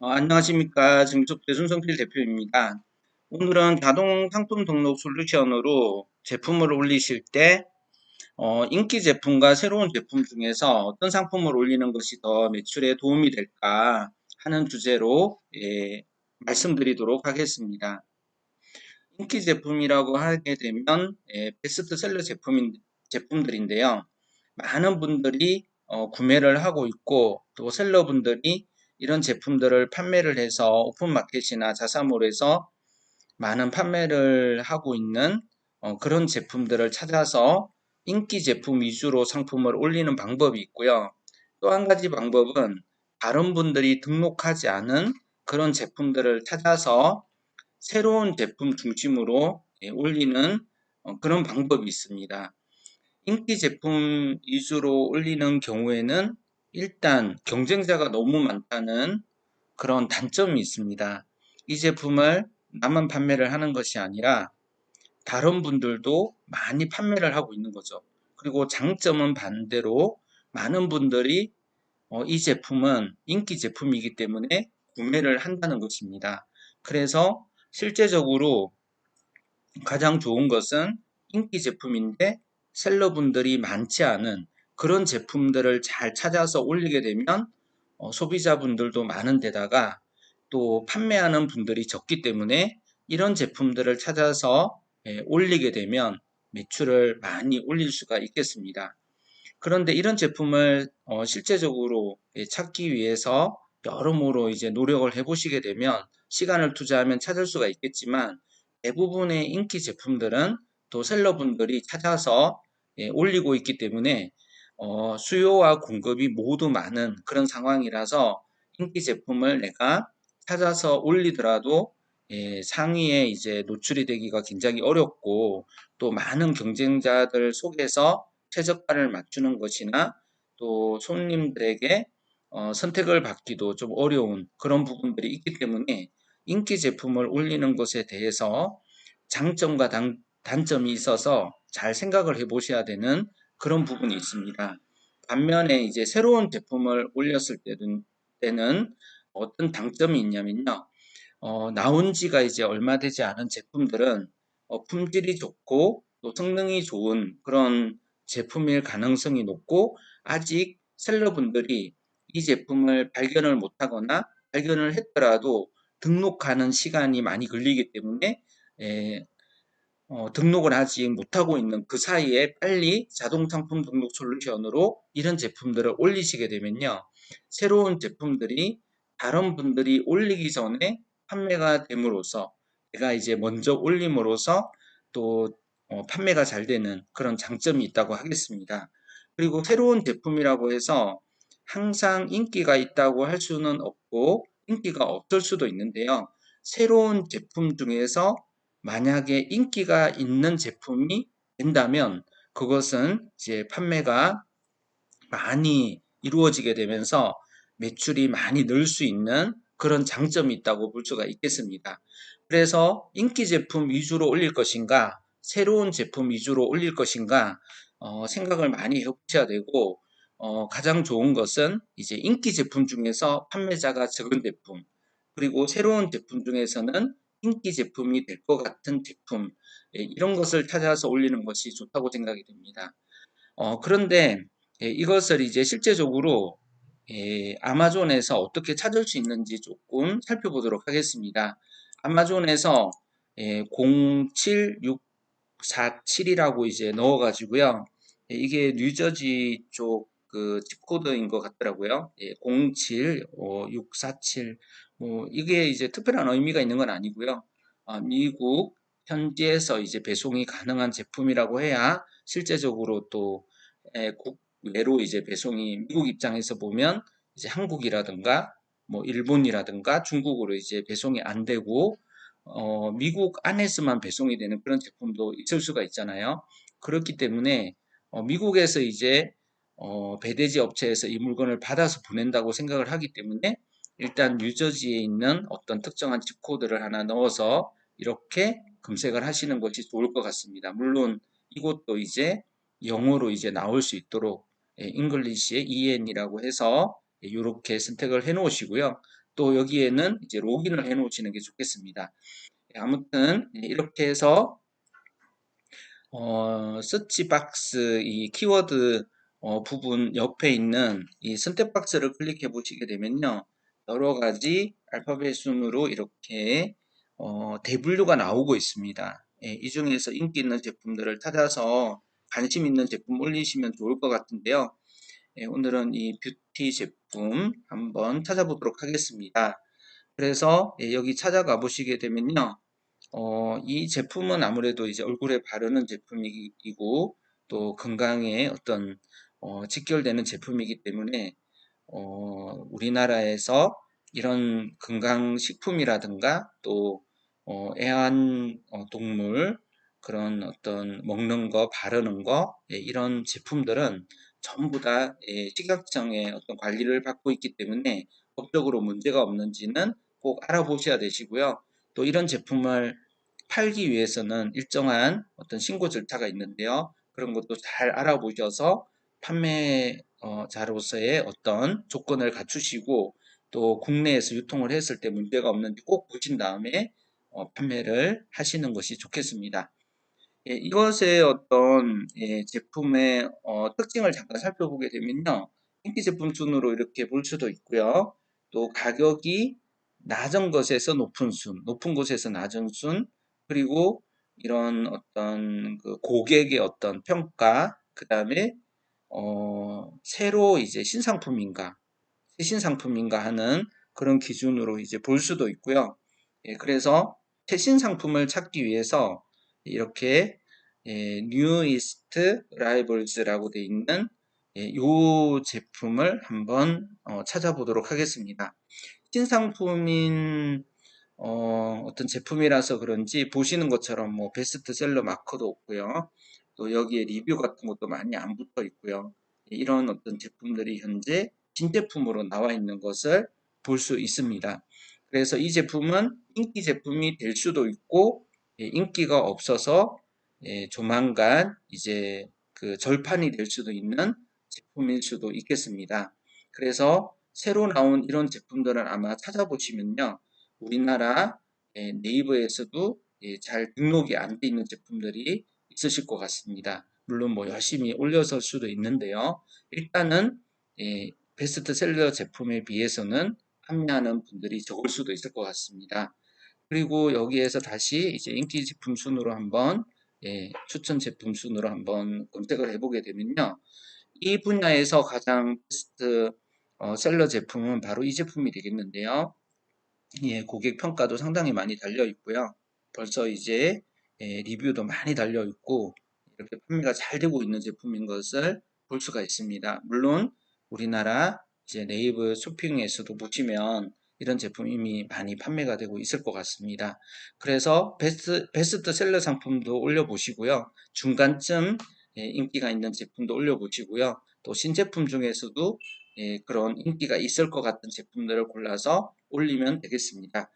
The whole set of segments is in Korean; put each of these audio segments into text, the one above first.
안녕하십니까. 증축 배순성필 대표입니다. 오늘은 자동 상품 등록 솔루션으로 제품을 올리실 때 인기 제품과 새로운 제품 중에서 어떤 상품을 올리는 것이 더 매출에 도움이 될까 하는 주제로 말씀드리도록 하겠습니다. 인기 제품이라고 하게 되면 베스트셀러 제품들인데요. 많은 분들이 구매를 하고 있고 또 셀러분들이 이런 제품들을 판매를 해서 오픈마켓이나 자사몰에서 많은 판매를 하고 있는 그런 제품들을 찾아서 인기 제품 위주로 상품을 올리는 방법이 있고요. 또 한 가지 방법은 다른 분들이 등록하지 않은 그런 제품들을 찾아서 새로운 제품 중심으로 올리는 그런 방법이 있습니다. 인기 제품 위주로 올리는 경우에는 일단 경쟁자가 너무 많다는 그런 단점이 있습니다. 이 제품을 나만 판매를 하는 것이 아니라 다른 분들도 많이 판매를 하고 있는 거죠. 그리고 장점은 반대로 많은 분들이 이 제품은 인기 제품이기 때문에 구매를 한다는 것입니다. 그래서 실제적으로 가장 좋은 것은 인기 제품인데 셀러분들이 많지 않은 그런 제품들을 잘 찾아서 올리게 되면 소비자분들도 많은 데다가 또 판매하는 분들이 적기 때문에 이런 제품들을 찾아서 올리게 되면 매출을 많이 올릴 수가 있겠습니다. 그런데 이런 제품을 실제적으로 찾기 위해서 여러모로 이제 노력을 해보시게 되면 시간을 투자하면 찾을 수가 있겠지만 대부분의 인기 제품들은 또 셀러분들이 찾아서 올리고 있기 때문에 수요와 공급이 모두 많은 그런 상황이라서 인기 제품을 내가 찾아서 올리더라도 상위에 이제 노출이 되기가 굉장히 어렵고 또 많은 경쟁자들 속에서 최저가를 맞추는 것이나 또 손님들에게 선택을 받기도 좀 어려운 그런 부분들이 있기 때문에 인기 제품을 올리는 것에 대해서 장점과 단점이 있어서 잘 생각을 해 보셔야 되는 그런 부분이 있습니다. 반면에 이제 새로운 제품을 올렸을 때는 어떤 장점이 있냐면요. 나온 지가 이제 얼마 되지 않은 제품들은 품질이 좋고 또 성능이 좋은 그런 제품일 가능성이 높고 아직 셀러분들이 이 제품을 발견을 못하거나 발견을 했더라도 등록하는 시간이 많이 걸리기 때문에 에, 등록을 하지 못하고 있는 그 사이에 빨리 자동 상품 등록 솔루션으로 이런 제품들을 올리시게 되면요. 새로운 제품들이 다른 분들이 올리기 전에 판매가 됨으로써 제가 이제 먼저 올림으로써 또 판매가 잘 되는 그런 장점이 있다고 하겠습니다. 그리고 새로운 제품이라고 해서 항상 인기가 있다고 할 수는 없고 인기가 없을 수도 있는데요. 새로운 제품 중에서 만약에 인기가 있는 제품이 된다면 그것은 이제 판매가 많이 이루어지게 되면서 매출이 많이 늘 수 있는 그런 장점이 있다고 볼 수가 있겠습니다. 그래서 인기 제품 위주로 올릴 것인가, 새로운 제품 위주로 올릴 것인가, 생각을 많이 해보셔야 되고, 가장 좋은 것은 이제 인기 제품 중에서 판매자가 적은 제품, 그리고 새로운 제품 중에서는 인기 제품이 될 것 같은 제품, 이런 것을 찾아서 올리는 것이 좋다고 생각이 됩니다. 그런데 이것을 이제 실제적으로 아마존에서 어떻게 찾을 수 있는지 조금 살펴보도록 하겠습니다. 아마존에서 07647이라고 이제 넣어가지고요. 이게 뉴저지 쪽 그 집코드인 것 같더라고요. 07647. 뭐 이게 이제 특별한 의미가 있는 건 아니고요. 미국 현지에서 이제 배송이 가능한 제품이라고 해야 실제적으로 또 국외로 이제 배송이 미국 입장에서 보면 이제 한국이라든가 뭐 일본이라든가 중국으로 이제 배송이 안 되고 미국 안에서만 배송이 되는 그런 제품도 있을 수가 있잖아요. 그렇기 때문에 미국에서 이제 배대지 업체에서 이 물건을 받아서 보낸다고 생각을 하기 때문에 일단 뉴저지에 있는 어떤 특정한 집 코드를 하나 넣어서 이렇게 검색을 하시는 것이 좋을 것 같습니다. 물론 이것도 이제 영어로 이제 나올 수 있도록 잉글리시의 EN이라고 해서 이렇게 선택을 해 놓으시고요. 또 여기에는 이제 로그인을 해 놓으시는 게 좋겠습니다. 아무튼 이렇게 해서 서치박스 이 키워드 부분 옆에 있는 이 선택박스를 클릭해 보시게 되면요. 여러 가지 알파벳 순으로 이렇게 대분류가 나오고 있습니다. 예, 이 중에서 인기 있는 제품들을 찾아서 관심 있는 제품 올리시면 좋을 것 같은데요. 예, 오늘은 이 뷰티 제품 한번 찾아보도록 하겠습니다. 그래서 예, 여기 찾아가 보시게 되면요. 이 제품은 아무래도 이제 얼굴에 바르는 제품이고 또 건강에 어떤 직결되는 제품이기 때문에 우리나라에서 이런 건강식품이라든가 또 애완 동물 그런 어떤 먹는 거, 바르는 거 예, 이런 제품들은 전부 다 예, 식약청의 어떤 관리를 받고 있기 때문에 법적으로 문제가 없는지는 꼭 알아보셔야 되시고요. 또 이런 제품을 팔기 위해서는 일정한 어떤 신고 절차가 있는데요. 그런 것도 잘 알아보셔서 판매자로서의 어떤 조건을 갖추시고 또 국내에서 유통을 했을 때 문제가 없는지 꼭 보신 다음에 판매를 하시는 것이 좋겠습니다. 예, 이것의 어떤 예, 제품의 특징을 잠깐 살펴보게 되면요. 인기 제품 순으로 이렇게 볼 수도 있고요. 또 가격이 낮은 것에서 높은 순, 높은 곳에서 낮은 순, 그리고 이런 어떤 그 고객의 어떤 평가, 그 다음에 새로 이제 신상품인가, 최신 상품인가 하는 그런 기준으로 이제 볼 수도 있고요. 예, 그래서 최신 상품을 찾기 위해서 이렇게 예, newest arrivals라고 되어 있는 예, 이 제품을 한번 찾아보도록 하겠습니다. 신상품인 어떤 제품이라서 그런지 보시는 것처럼 뭐 베스트셀러 마커도 없고요. 또 여기에 리뷰 같은 것도 많이 안 붙어 있고요. 이런 어떤 제품들이 현재 신제품으로 나와 있는 것을 볼 수 있습니다. 그래서 이 제품은 인기 제품이 될 수도 있고 예, 인기가 없어서 예, 조만간 이제 그 절판이 될 수도 있는 제품일 수도 있겠습니다. 그래서 새로 나온 이런 제품들은 아마 찾아보시면요. 우리나라 예, 네이버에서도 예, 잘 등록이 안 돼 있는 제품들이 있으실 것 같습니다. 물론 뭐 열심히 올려설 수도 있는데요. 일단은 예, 베스트셀러 제품에 비해서는 판매하는 분들이 적을 수도 있을 것 같습니다. 그리고 여기에서 다시 이제 인기 제품 순으로 한번 예, 추천 제품 순으로 한번 검색을 해보게 되면요. 이 분야에서 가장 베스트 셀러 제품은 바로 이 제품이 되겠는데요. 예, 고객 평가도 상당히 많이 달려 있고요. 벌써 이제 예, 리뷰도 많이 달려 있고 이렇게 판매가 잘 되고 있는 제품인 것을 볼 수가 있습니다. 물론 우리나라 이제 네이버 쇼핑에서도 보시면 이런 제품이 이미 많이 판매가 되고 있을 것 같습니다. 그래서 베스트셀러 상품도 올려보시고요. 중간쯤 예, 인기가 있는 제품도 올려보시고요. 또 신제품 중에서도 예, 그런 인기가 있을 것 같은 제품들을 골라서 올리면 되겠습니다.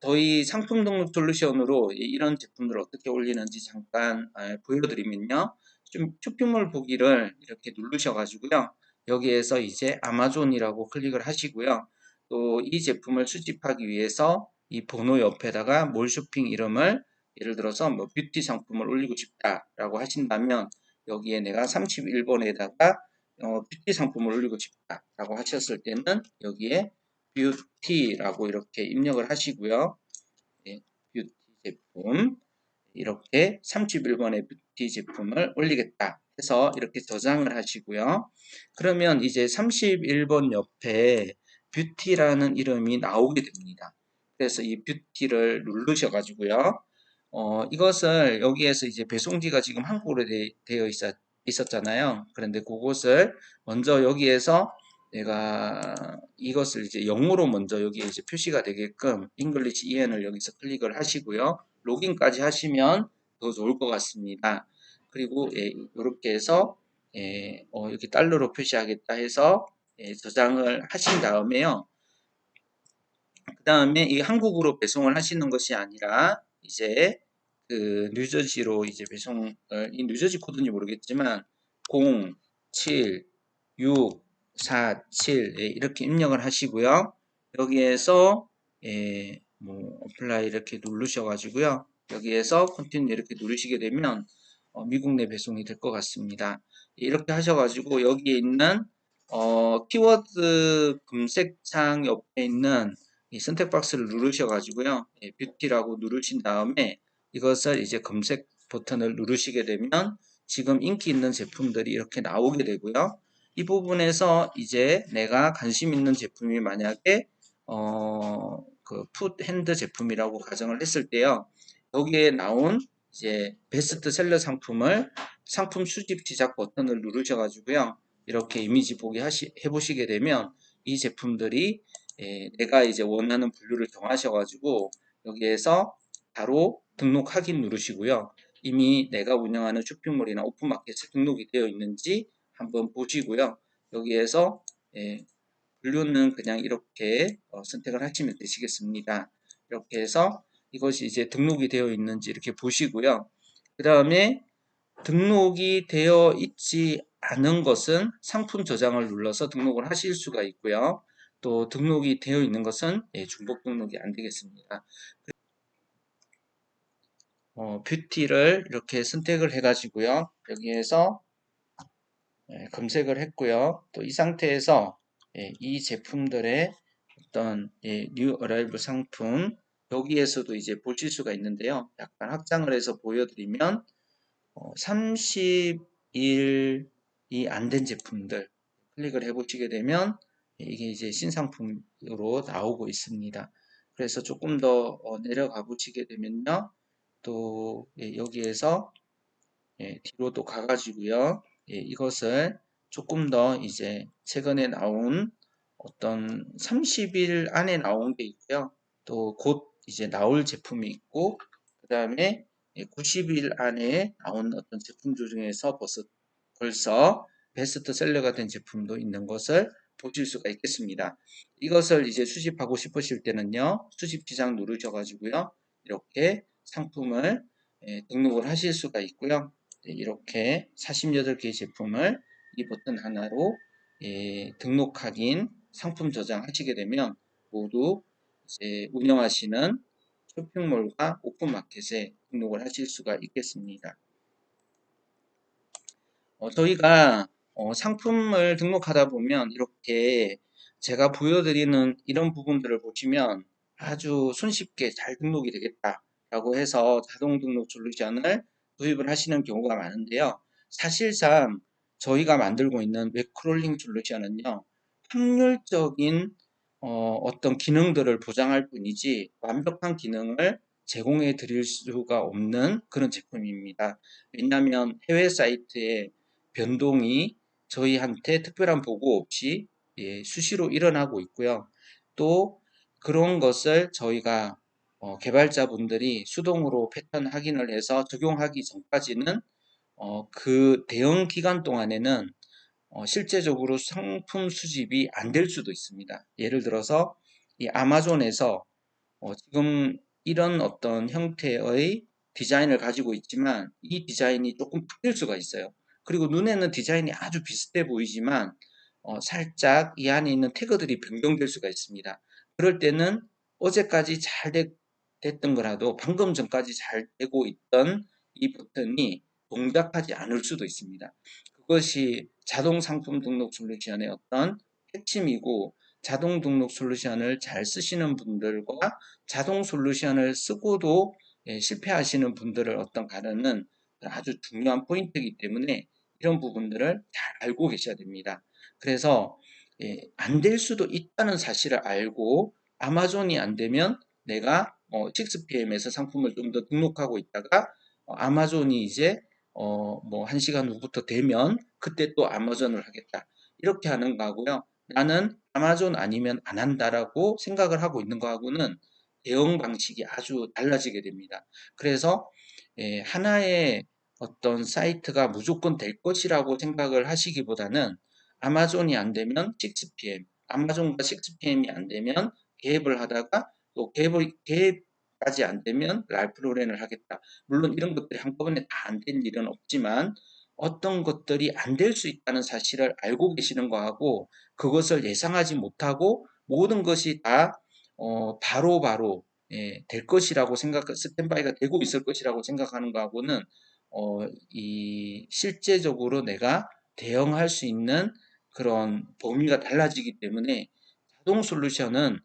저희 상품 등록 솔루션으로 이런 제품들을 어떻게 올리는지 잠깐 보여드리면요. 좀 쇼핑몰 보기를 이렇게 누르셔가지고요. 여기에서 이제 아마존이라고 클릭을 하시고요. 또 이 제품을 수집하기 위해서 이 번호 옆에다가 몰 쇼핑 이름을 예를 들어서 뭐 뷰티 상품을 올리고 싶다라고 하신다면 여기에 내가 31번에다가 뷰티 상품을 올리고 싶다라고 하셨을 때는 여기에 뷰티라고 이렇게 입력을 하시고요. 예, 뷰티 제품 이렇게 31번의 뷰티 제품을 올리겠다 해서 이렇게 저장을 하시고요. 그러면 이제 31번 옆에 뷰티라는 이름이 나오게 됩니다. 그래서 이 뷰티를 누르셔 가지고요. 이것을 여기에서 이제 배송지가 지금 한국어로 되어 있었잖아요. 그런데 그것을 먼저 여기에서 내가 이것을 이제 영어로 먼저 여기에 이제 표시가 되게끔 English EN을 여기서 클릭을 하시고요. 로깅까지 하시면 더 좋을 것 같습니다. 그리고 예, 이렇게 해서 예, 이렇게 달러로 표시하겠다 해서 예, 저장을 하신 다음에요. 그 다음에 이 한국으로 배송을 하시는 것이 아니라 이제 그 뉴저지로 이제 배송을 이 뉴저지 코드인지 모르겠지만 0, 7, 6, 4, 7 예, 이렇게 입력을 하시고요. 여기에서 뭐 어플라이 이렇게 누르셔가지고요. 여기에서 컨티뉴 이렇게 누르시게 되면 미국 내 배송이 될 것 같습니다. 이렇게 하셔가지고 여기에 있는 키워드 검색창 옆에 있는 이 선택 박스를 누르셔가지고요. 뷰티라고 누르신 다음에 이것을 이제 검색 버튼을 누르시게 되면 지금 인기 있는 제품들이 이렇게 나오게 되고요. 이 부분에서 이제 내가 관심 있는 제품이 만약에 그 풋핸드 제품이라고 가정을 했을 때요. 여기에 나온 이제 베스트셀러 상품을 상품 수집 시작 버튼을 누르셔가지고요. 이렇게 이미지 보기 해보시게 되면 이 제품들이 내가 이제 원하는 분류를 정하셔가지고 여기에서 바로 등록 확인 누르시고요. 이미 내가 운영하는 쇼핑몰이나 오픈마켓에 등록이 되어 있는지 한번 보시고요. 여기에서 분류는 그냥 이렇게 선택을 하시면 되시겠습니다. 이렇게 해서 이것이 이제 등록이 되어 있는지 이렇게 보시고요. 그 다음에 등록이 되어 있지 않은 것은 상품 저장을 눌러서 등록을 하실 수가 있고요. 또 등록이 되어 있는 것은 중복 등록이 안 되겠습니다. 뷰티를 이렇게 선택을 해가지고요. 여기에서 검색을 했고요. 또 이 상태에서 이 제품들의 어떤 뉴 어라이브 상품 여기에서도 이제 보실 수가 있는데요. 약간 확장을 해서 보여드리면 30일이 안 된 제품들 클릭을 해 보시게 되면 이게 이제 신상품으로 나오고 있습니다. 그래서 조금 더 내려가 보시게 되면요. 또 여기에서 뒤로 또 가가지고요. 이것을 조금 더 이제 최근에 나온 어떤 30일 안에 나온 게 있고요. 또 곧 이제 나올 제품이 있고, 그 다음에 90일 안에 나온 어떤 제품들 중에서 벌써 베스트셀러가 된 제품도 있는 것을 보실 수가 있겠습니다. 이것을 이제 수집하고 싶으실 때는요, 수집 지장 누르셔가지고요, 이렇게 상품을 등록을 하실 수가 있고요. 이렇게 48개의 제품을 이 버튼 하나로 등록 확인, 상품 저장하시게 되면 모두 이제 운영하시는 쇼핑몰과 오픈마켓에 등록을 하실 수가 있겠습니다. 저희가 상품을 등록하다 보면 이렇게 제가 보여드리는 이런 부분들을 보시면 아주 손쉽게 잘 등록이 되겠다라고 해서 자동 등록 솔루션을 도입을 하시는 경우가 많은데요. 사실상 저희가 만들고 있는 웹크롤링 솔루션은요, 확률적인 어떤 기능들을 보장할 뿐이지 완벽한 기능을 제공해 드릴 수가 없는 그런 제품입니다. 왜냐하면 해외 사이트에 변동이 저희한테 특별한 보고 없이 수시로 일어나고 있고요. 또 그런 것을 저희가 개발자분들이 수동으로 패턴 확인을 해서 적용하기 전까지는 그 대응 기간 동안에는 실제적으로 상품 수집이 안 될 수도 있습니다. 예를 들어서 이 아마존에서 지금 이런 어떤 형태의 디자인을 가지고 있지만 이 디자인이 조금 바뀔 수가 있어요. 그리고 눈에는 디자인이 아주 비슷해 보이지만 살짝 이 안에 있는 태그들이 변경될 수가 있습니다. 그럴 때는 어제까지 됐던 거라도 방금 전까지 잘 되고 있던 이 버튼이 동작하지 않을 수도 있습니다. 그것이 자동 상품 등록 솔루션의 어떤 핵심이고 자동 등록 솔루션을 잘 쓰시는 분들과 자동 솔루션을 쓰고도 실패하시는 분들을 어떤 가르는 아주 중요한 포인트이기 때문에 이런 부분들을 잘 알고 계셔야 됩니다. 그래서 안 될 수도 있다는 사실을 알고 아마존이 안 되면 내가 6PM에서 상품을 좀 더 등록하고 있다가 아마존이 이제 뭐 1시간 후부터 되면 그때 또 아마존을 하겠다. 이렇게 하는 거하고요. 나는 아마존 아니면 안 한다라고 생각을 하고 있는 거하고는 대응 방식이 아주 달라지게 됩니다. 그래서 하나의 어떤 사이트가 무조건 될 것이라고 생각을 하시기보다는 아마존이 안 되면 6PM, 아마존과 6PM이 안 되면 개입을 하다가 또 개입까지 안 되면 랄프 로렌을 하겠다. 물론 이런 것들이 한꺼번에 다 안 된 일은 없지만 어떤 것들이 안 될 수 있다는 사실을 알고 계시는 거하고 그것을 예상하지 못하고 모든 것이 다 바로바로 될 것이라고 스탠바이가 되고 있을 것이라고 생각하는 거하고는 이 실제적으로 내가 대응할 수 있는 그런 범위가 달라지기 때문에 자동 솔루션은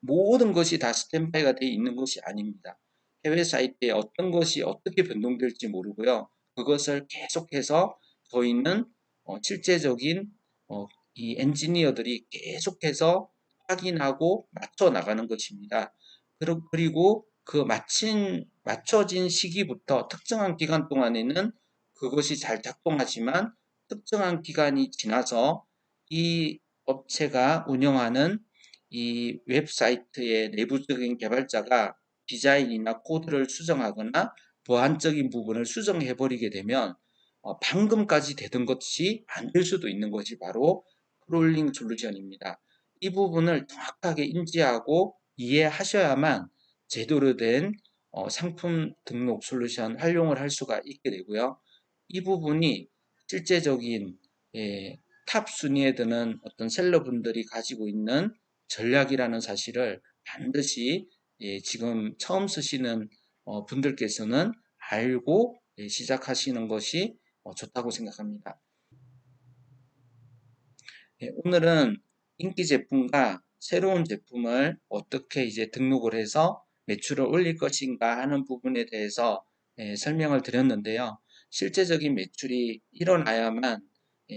모든 것이 다 스탠바이가 되어 있는 것이 아닙니다. 해외 사이트에 어떤 것이 어떻게 변동될지 모르고요. 그것을 계속해서 저희는 실제적인 이 엔지니어들이 계속해서 확인하고 맞춰 나가는 것입니다. 그리고 그 맞춰진 시기부터 특정한 기간 동안에는 그것이 잘 작동하지만 특정한 기간이 지나서 이 업체가 운영하는 이 웹사이트의 내부적인 개발자가 디자인이나 코드를 수정하거나 보안적인 부분을 수정해 버리게 되면 방금까지 되던 것이 안 될 수도 있는 것이 바로 크롤링 솔루션입니다. 이 부분을 정확하게 인지하고 이해하셔야만 제대로 된 상품 등록 솔루션 활용을 할 수가 있게 되고요. 이 부분이 실제적인 탑 순위에 드는 어떤 셀러분들이 가지고 있는 전략이라는 사실을 반드시 지금 처음 쓰시는 분들께서는 알고 시작하시는 것이 좋다고 생각합니다. 오늘은 인기 제품과 새로운 제품을 어떻게 이제 등록을 해서 매출을 올릴 것인가 하는 부분에 대해서 설명을 드렸는데요. 실제적인 매출이 일어나야만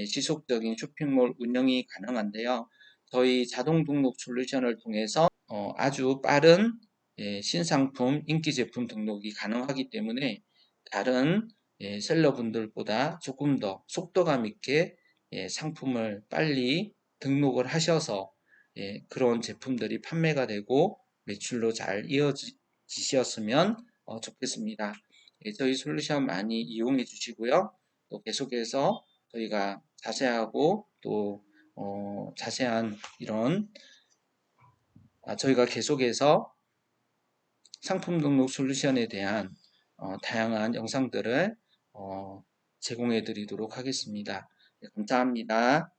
지속적인 쇼핑몰 운영이 가능한데요. 저희 자동 등록 솔루션을 통해서 아주 빠른 신상품, 인기 제품 등록이 가능하기 때문에 다른 셀러분들보다 조금 더 속도감 있게 상품을 빨리 등록을 하셔서 그런 제품들이 판매가 되고 매출로 잘 이어지셨으면 좋겠습니다. 저희 솔루션 많이 이용해 주시고요. 또 계속해서 저희가 자세하고 또 자세한 이런 저희가 계속해서 상품 등록 솔루션에 대한 다양한 영상들을 제공해 드리도록 하겠습니다. 네, 감사합니다.